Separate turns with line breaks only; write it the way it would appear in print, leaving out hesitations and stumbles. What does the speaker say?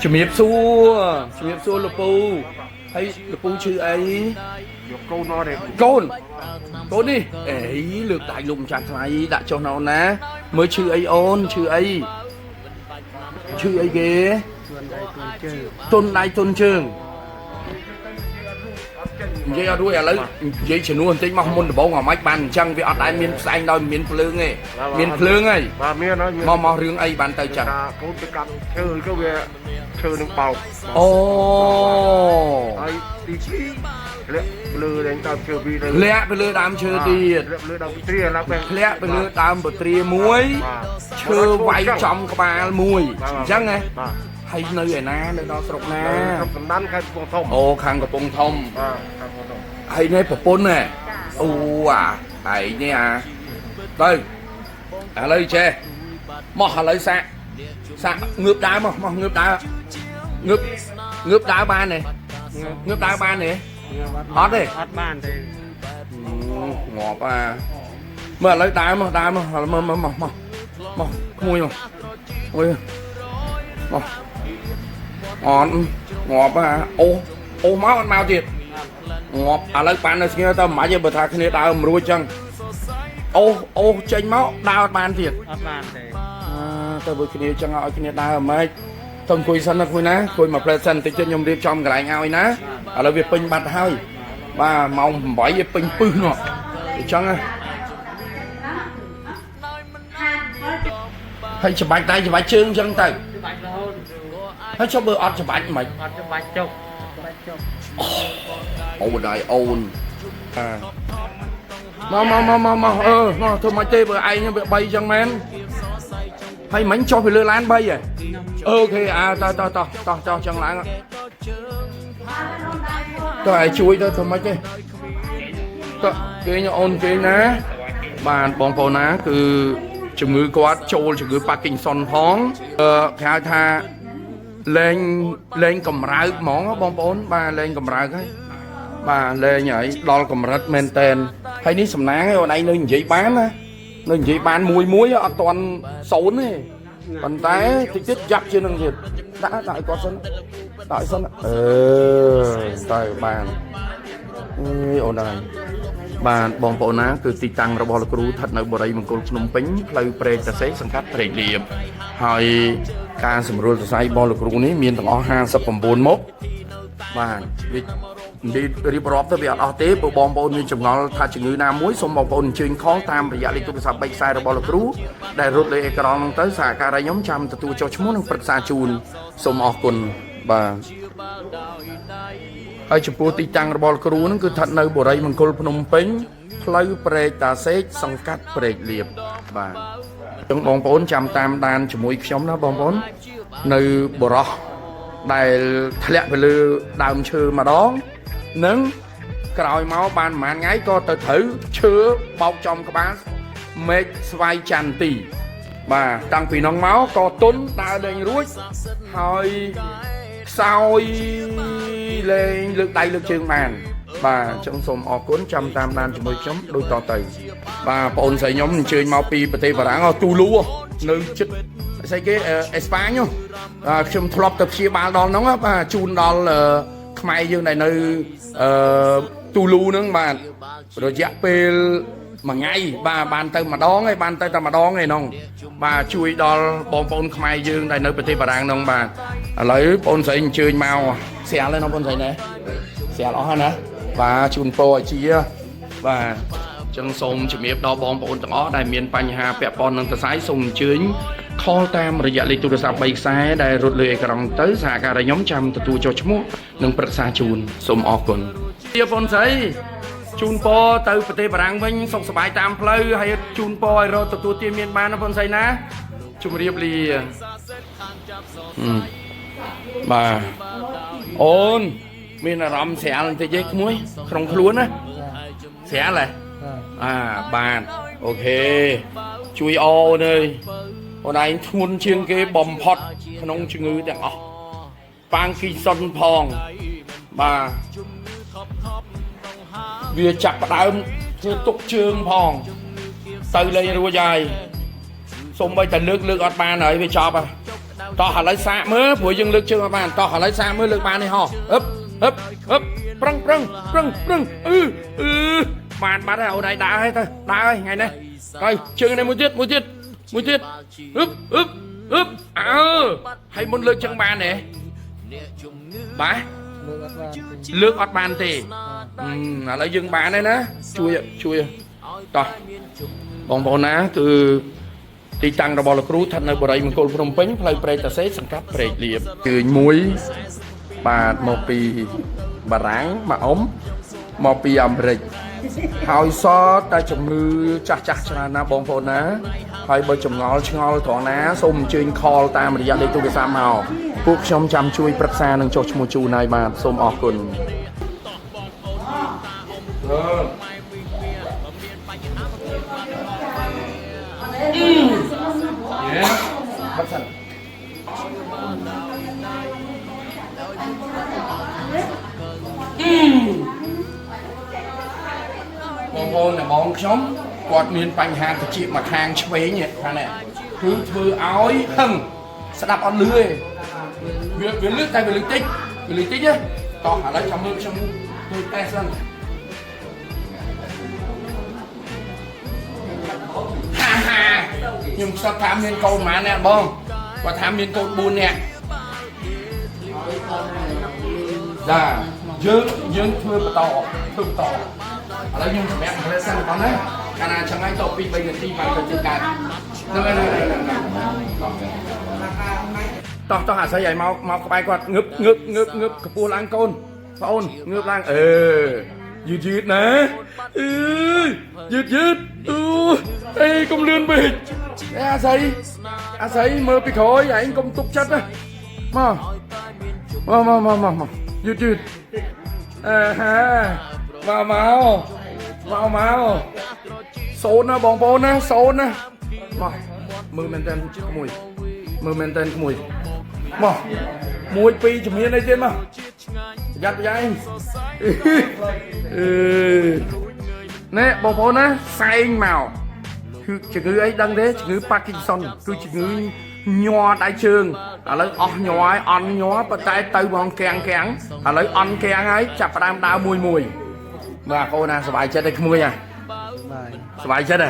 ជំរាបសួរលោកពូហើយលោកពូឈ្មោះអី
យកកូនមកទេ
កូននេះអេលើកដៃលោកម្ចាស់ថ្លៃដាក់ចុះណោណាមើលឈ្មោះអីអូនឈ្មោះអីគេទុនដៃទុនជើងនិយាយអត់រួចឥឡូវនិយាយជំនួសបន្តិចមកមុនដំបូងអាម៉េចបានអញ្ចឹងវាអត់ដែលមានផ្សែងដោយមានភ្លើងទេមានភ្លើងហើយ
បាទមានហើយ
មករឿងអីបានទៅចឹង
កូនទៅកាប់ឈើក៏វាឈើនឹងបោក
អូ
ហើយទីលាក់លើដែងតាមឈើពីរ
លាក់ទៅលើដើមឈើទៀត
លាក់លើដើមទ្រាឡើយ
ធ្លាក់ទៅលើដើមបត្រាមួយឈើវាយចំក្បាលមួយអញ្ចឹងហ៎ហើយនៅឯណានៅដល់ស្រុកណា
កំសំដានខេត្តកំពង់ធំ
អូខាងកំពង់ធំ
បាទខាងកំពង់ធំ
ហើយនេះប្រពន្ធណាអូអាឯនេះទៅឥឡូវចេះមកឥឡូវសាក់ងើបដើរមកងើបដើរបានទេងើបដើរបានទេអត់ទេ
អត់បានទេ
ងាប់មើលឥឡូវដើរមកមកក្មួយមកអូយមកអត់ងាប់អូមកអត់មកទៀតងាប់ឥឡូវបាននៅស្ងៀទៅមិនបាច់ទេបើថាគ្នាដើរមិនរួចចឹងអូចេញមកដើរអត់បានទៀត
អត់បានទេ
ទៅបើគ្នាចឹងឲ្យគ្នាដើរមិនម៉េចទៅអង្គុយសិនណាគួយណាគួយមកផ្លែសិនតិចទៀតខ្ញុំរៀបចំកន្លែងឲ្យណាឥឡូវវាពេញបាត់ហើយបាទម៉ោង8វាពេញពឹសនោះអញ្ចឹងហើយច្បាច់ដៃច្បាច់ជើងអញ្ចឹងទៅ
ច្បាច់រហូត
ហើយចុះបើអត់ច្បាច់មិន
អត់ច្បាច់ចុក
អូដៃអូនមកធ្វើមិនទេបើឯងវា3អញ្ចឹងមែនហើយមិញចុះពីលើឡាន3ហ៎អូខេតោះចឹងឡើងតើឲ្យជួយទៅធ្វើម៉េចទេតើគេអូនគេណាបានបងប្អូនណាគឺជំងឺគាត់ចូលជំងឺ Parkinson ផងគេហៅថាលែងកម្រើកហ្មងបងប្អូនបាទលែងកម្រើកហើយបាទលែងហើយដល់កម្រិតមែនតែនហើយនេះសំណាងឯងអូនឯងនៅនិយាយបានណានៅនិយាយបានមួយអត់ទាន់0ទេប៉ុន្តែតិចទៀតយ៉ាប់ជាងនឹងទៀតដាក់ឲ្យគាត់សិនដាក់ឲ្យសិនទៅបានអូនឯងបាទបងប្អូនណាគឺទីតាំងរបស់លោកគ្រូស្ថិតនៅបរិយមង្គលភ្នំពេញផ្លូវព្រែកតាសេសង្កាត់ព្រែកលៀបហើយការសម្រួលសរសៃរបស់លោកគ្រូនេះមានទាំងអស់59មុខបាទវារៀបរាប់ទៅវាអត់អស់ទេព្រោះបងប្អូនមានចម្ងល់ថាជំងឺណាមួយសូមបងប្អូនអញ្ជើញខលតាមរយៈលេខទូរស័ព្ទ3ខ្សែរបស់លោកគ្រូដែលរត់លើអេក្រង់ហ្នឹងទៅសហការីខ្ញុំចាំទទួលចុះឈ្មោះនិងប្រឹក្សាជូនសូមអរគុណបាទហើយចំពោះទីតាំងរបស់លោកគ្រូហ្នឹងគឺស្ថិតនៅបរិយមង្គលភ្នំពេញផ្លូវព្រែកតាសេកសង្កាត់ព្រែកលៀបបាទចឹងបងប្អូនចាំតាមដានជាមួយខ្ញុំណាបងប្អូននៅបរោះដែលធ្លាក់ទៅលើដើមឈើម្ដងនឹងក្រោយមកបានប្រហែលថ្ងៃក៏ទៅត្រូវឈើបោកចំក្បាលមេឃស្វាយចន្ទទីបាទតាំងពីនោះមកក៏ទុនដើរលេងរួចហើយខ្សោយលេងលើកដៃលើកជើងបានបាទអញ្ចឹងសូមអរគុណចាំតាមដានជាមួយខ្ញុំដូចតទៅបាទបងអូនស្រីខ្ញុំអញ្ជើញមកពីប្រទេសបារាំងទូលូនៅជិតស្អីគេអេស្ប៉ាញខ្ញុំធ្លាប់ទៅព្យាបាលដល់ហ្នឹងបាទជូនដល់ខ្មែរយើងដែលនៅទូលូហ្នឹងបាទរយៈពេលមួយថ្ងៃបាទបានទៅម្ដងហើយបានទៅតែម្ដងឯហ្នឹងបាទជួយដល់បងប្អូនខ្មែរយើងដែលនៅប្រទេសបារាំងហ្នឹងបាទឥឡូវបងស្រីអញ្ជើញមកស្រាលហើយណាបងស្រីណាស្រាលអស់ហើយណាបាទជូនពរឲ្យជាបាទចឹងសូមជំរាបដល់បងប្អូនទាំងអស់ដែលមានបញ្ហាពាក់ព័ន្ធនឹងសរសៃសូមអញ្ជើញខលតាមរយៈលេខទូរស័ព្ទ3ខ្សែដែលរត់លើអេក្រង់ទៅសហការីខ្ញុំចាំទទួលចុះឈ្មោះនិងប្រឹក្សាជូនសូមអរគុណជាបងស្រីជូនពរទៅប្រទេសបារាំងវិញសុខសប្បាយតាមផ្លូវហើយជូនពរឲ្យរកទទួលទានមានបានណាបងស្រីណាជម្រាបលាបាទអូនមានអារម្មណ៍ស្រាលបន្តិចទេក្មួយក្នុងខ្លួនណាស្រាលហ៎បាទអូខេជួយអូនអើយអូនឯងធ្ងន់ជាងគេបំផុតក្នុងជំងឺទាំងអស់ប៉ាងគីសុនផងបាទវាចាប់ផ្ដើមធ្វើទុកជើងផងទៅលេងរួចហើយសូម្បីតែលើកអត់បានហើយវាចប់ហើយ តោះឥឡូវសាកមើលព្រោះយើងលើកជើងអត់បានតោះឥឡូវសាកមើលលើកបានទេហោះអឹបប្រឹងបានបាត់ហើយអូនឯងដើរហើយទៅដើរហើយថ្ងៃនេះហើយជើងនេះមួយទៀតអឹបហើយមុនលើកជើងបានទេបាទលើកអត់បានទេឥឡូវយើងបានហើយណាជួយតោះបងប្អូនណាគឺទីតាំងរបស់លោកគ្រូស្ថិតនៅបរិយាមង្គលភ្នំពេញផ្លូវព្រែកតាសេកសង្កាត់ព្រែកលៀបគឺមួយបាទមកពីបារាំងមកអ៊ំមកពីអាមេរិកហើយសតែជំងឺចាស់ច្រើនណាបងប្អូនណាហើយបើចម្ងល់ឆ្ងល់ត្រង់ណាសូមអញ្ជើញខលតាមរយៈលេខទូរស័ព្ទមកពួកខ្ញុំចាំជួយប្រឹក្សានិងចុះឈ្មោះជូនឲ្យបាទសូមអរគុណបាត់សិនបងប្អូនបងខ្ញុំគាត់មានបញ្ហាត្រចៀកមកខាងឆ្វេងខាងនេះគឺធ្វើឲ្យហឹងស្ដាប់អត់លឺទេវាលឺតែវាលឺតិចទេតោះឥឡូវចាំមើលខ្ញុំធ្វើតេស្តសិនខ្ញុំស្ដាប់ថាមានកូនប៉ុន្មានអ្នកបងគាត់ថាមានកូន4នាក់ចាយើងធ្វើបន្តឥឡូវខ្ញុំសម្រាប់ផ្លែសិនបងណាកាលណាchẳngឲ្យត2 3នាទីបានទៅទីកើតតោះអាស្រ័យឲ្យមកក្បែរគាត់ងើបកពស់ឡើងកូនបងអូនងើបឡើងយឺតណាយឺតអេកុំលឿនពេកអាស្រ័យមើលពីក្រោយឯងកុំទុកចិត្តណាមកយឺតមកសូនណាបងប្អូនណាសូនណាមកមើលមែនតើក្មួយមក1 2ជំនាញអីទៀតមកប្រយ័ត្នណែបងប្អូនណាសែងមកគឺជំងឺអីដឹងទេជំងឺ Parkinson គឺជំងឺញ័រដៃជើងឥឡូវអស់ញ័រហើយអន់ញ័រប៉ុន្តែទៅហ្មងកាំងឥឡូវអន់កាំងហើយចាប់ផ្ដើមដើរមួយបាទបងប្អូនណាសប្បាយចិត្តទេក្មួយសប្បាយចិត្ត